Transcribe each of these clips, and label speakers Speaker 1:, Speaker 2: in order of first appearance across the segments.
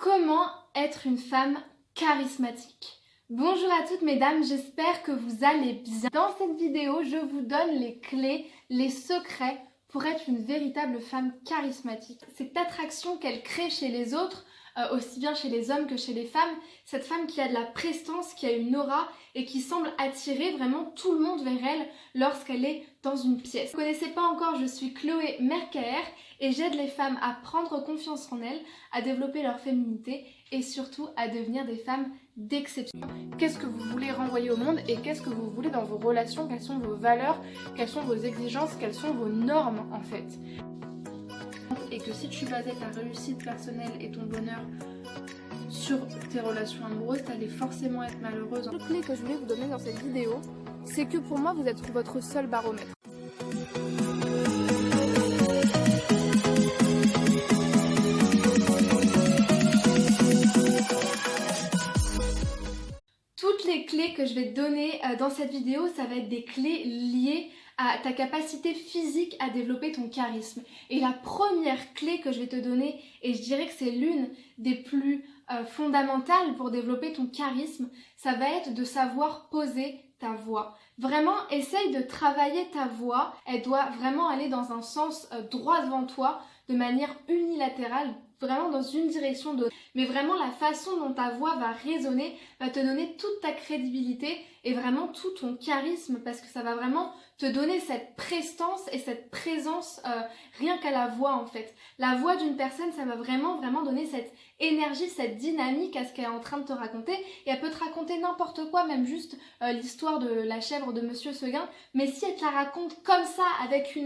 Speaker 1: Comment être une femme charismatique? Bonjour à toutes mesdames, j'espère que vous allez bien. Dans cette vidéo, je vous donne les clés, les secrets pour être une véritable femme charismatique. Cette attraction qu'elle crée chez les autres, aussi bien chez les hommes que chez les femmes, cette femme qui a de la prestance, qui a une aura et qui semble attirer vraiment tout le monde vers elle lorsqu'elle est dans une pièce. Si vous ne connaissez pas encore, je suis Chloé Mercaer et j'aide les femmes à prendre confiance en elles, à développer leur féminité et surtout à devenir des femmes d'exception. Qu'est-ce que vous voulez renvoyer au monde et qu'est-ce que vous voulez dans vos relations? Quelles sont vos valeurs? Quelles sont vos exigences? Quelles sont vos normes en fait? Et que si tu basais ta réussite personnelle et ton bonheur sur tes relations amoureuses, t'allais forcément être malheureuse. La clé que je voulais vous donner dans cette vidéo, c'est que pour moi, vous êtes votre seul baromètre. Toutes les clés que je vais te donner dans cette vidéo, ça va être des clés liées à ta capacité physique à développer ton charisme. Et la première clé que je vais te donner, et je dirais que c'est l'une des plus fondamentales pour développer ton charisme, ça va être de savoir poser ta voix. Vraiment, essaye de travailler ta voix. Elle doit vraiment aller dans un sens droit devant toi, de manière unilatérale, vraiment dans une direction d'autre. Mais vraiment la façon dont ta voix va résonner va te donner toute ta crédibilité et vraiment tout ton charisme, parce que ça va vraiment te donner cette prestance et cette présence rien qu'à la voix en fait. La voix d'une personne, ça va vraiment donner cette énergie, cette dynamique à ce qu'elle est en train de te raconter, et elle peut te raconter n'importe quoi, même juste l'histoire de la chèvre de Monsieur Seguin, mais si elle te la raconte comme ça, avec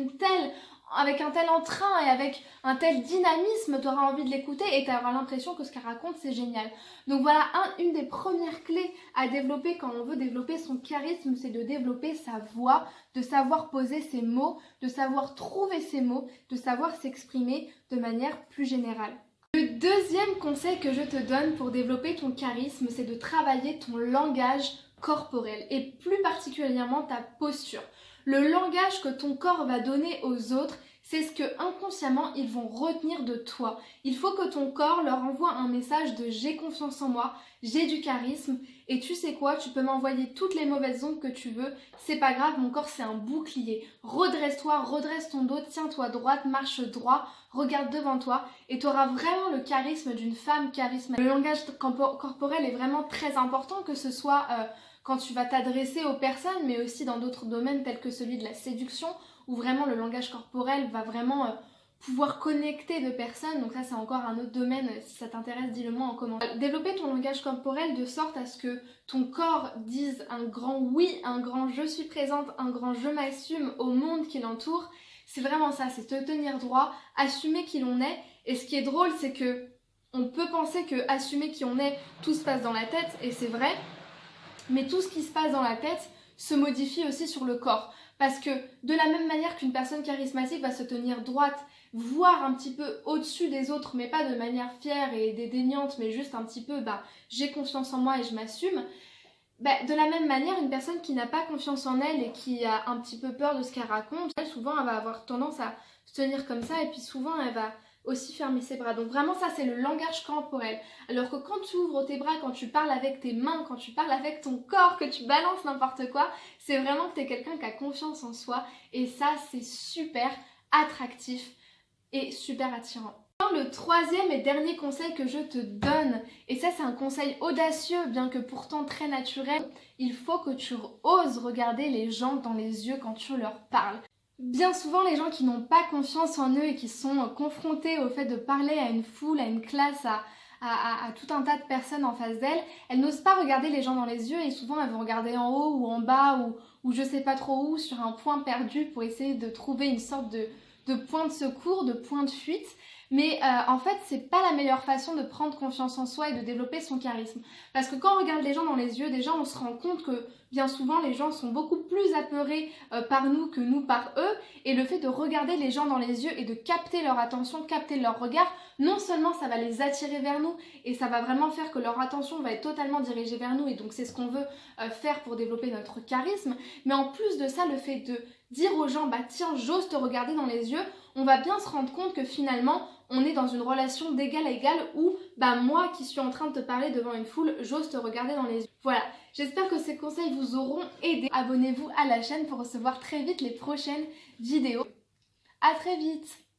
Speaker 1: un tel entrain et avec un tel dynamisme, tu auras envie de l'écouter et tu auras l'impression que ce qu'elle raconte c'est génial. Donc voilà, une des premières clés à développer quand on veut développer son charisme, c'est de développer sa voix, de savoir poser ses mots, de savoir trouver ses mots, de savoir s'exprimer de manière plus générale. Le deuxième conseil que je te donne pour développer ton charisme, c'est de travailler ton langage corporel et plus particulièrement ta posture. Le langage que ton corps va donner aux autres, c'est ce que inconsciemment ils vont retenir de toi. Il faut que ton corps leur envoie un message de j'ai confiance en moi, j'ai du charisme, et tu sais quoi, tu peux m'envoyer toutes les mauvaises ondes que tu veux, c'est pas grave, mon corps c'est un bouclier. Redresse-toi, redresse ton dos, tiens-toi droite, marche droit, regarde devant toi et tu auras vraiment le charisme d'une femme charismatique. Le langage corporel est vraiment très important, que ce soit quand tu vas t'adresser aux personnes, mais aussi dans d'autres domaines tels que celui de la séduction, où vraiment le langage corporel va vraiment pouvoir connecter deux personnes. Donc ça c'est encore un autre domaine, si ça t'intéresse dis-le moi en commentaire. Développer ton langage corporel de sorte à ce que ton corps dise un grand oui, un grand je suis présente, un grand je m'assume au monde qui l'entoure. C'est vraiment ça, c'est te tenir droit, assumer qui l'on est. Et ce qui est drôle, c'est que on peut penser que assumer qui on est, tout se passe dans la tête, et c'est vrai. Mais tout ce qui se passe dans la tête se modifie aussi sur le corps. Parce que de la même manière qu'une personne charismatique va se tenir droite, voire un petit peu au-dessus des autres, mais pas de manière fière et dédaignante, mais juste un petit peu j'ai confiance en moi et je m'assume. De la même manière, une personne qui n'a pas confiance en elle et qui a un petit peu peur de ce qu'elle raconte, souvent elle va avoir tendance à se tenir comme ça, et puis souvent elle va aussi fermer ses bras. Donc vraiment ça c'est le langage corporel. Alors que quand tu ouvres tes bras, quand tu parles avec tes mains, quand tu parles avec ton corps, que tu balances n'importe quoi, c'est vraiment que tu es quelqu'un qui a confiance en soi, et ça c'est super attractif et super attirant. Le troisième et dernier conseil que je te donne, et ça c'est un conseil audacieux bien que pourtant très naturel, il faut que tu oses regarder les gens dans les yeux quand tu leur parles. Bien souvent, les gens qui n'ont pas confiance en eux et qui sont confrontés au fait de parler à une foule, à une classe, à tout un tas de personnes en face d'elles, elles n'osent pas regarder les gens dans les yeux, et souvent elles vont regarder en haut ou en bas ou je sais pas trop où, sur un point perdu pour essayer de trouver une sorte de point de secours, de point de fuite. Mais en fait, c'est pas la meilleure façon de prendre confiance en soi et de développer son charisme. Parce que quand on regarde les gens dans les yeux, déjà on se rend compte que bien souvent les gens sont beaucoup plus apeurés par nous que nous par eux. Et le fait de regarder les gens dans les yeux et de capter leur attention, capter leur regard, non seulement ça va les attirer vers nous et ça va vraiment faire que leur attention va être totalement dirigée vers nous, et donc c'est ce qu'on veut faire pour développer notre charisme. Mais en plus de ça, le fait de dire aux gens tiens, j'ose te regarder dans les yeux, on va bien se rendre compte que finalement on est dans une relation d'égal à égal où moi qui suis en train de te parler devant une foule, j'ose te regarder dans les yeux. Voilà, j'espère que ces conseils vous auront aidé. Abonnez-vous à la chaîne pour recevoir très vite les prochaines vidéos. À très vite!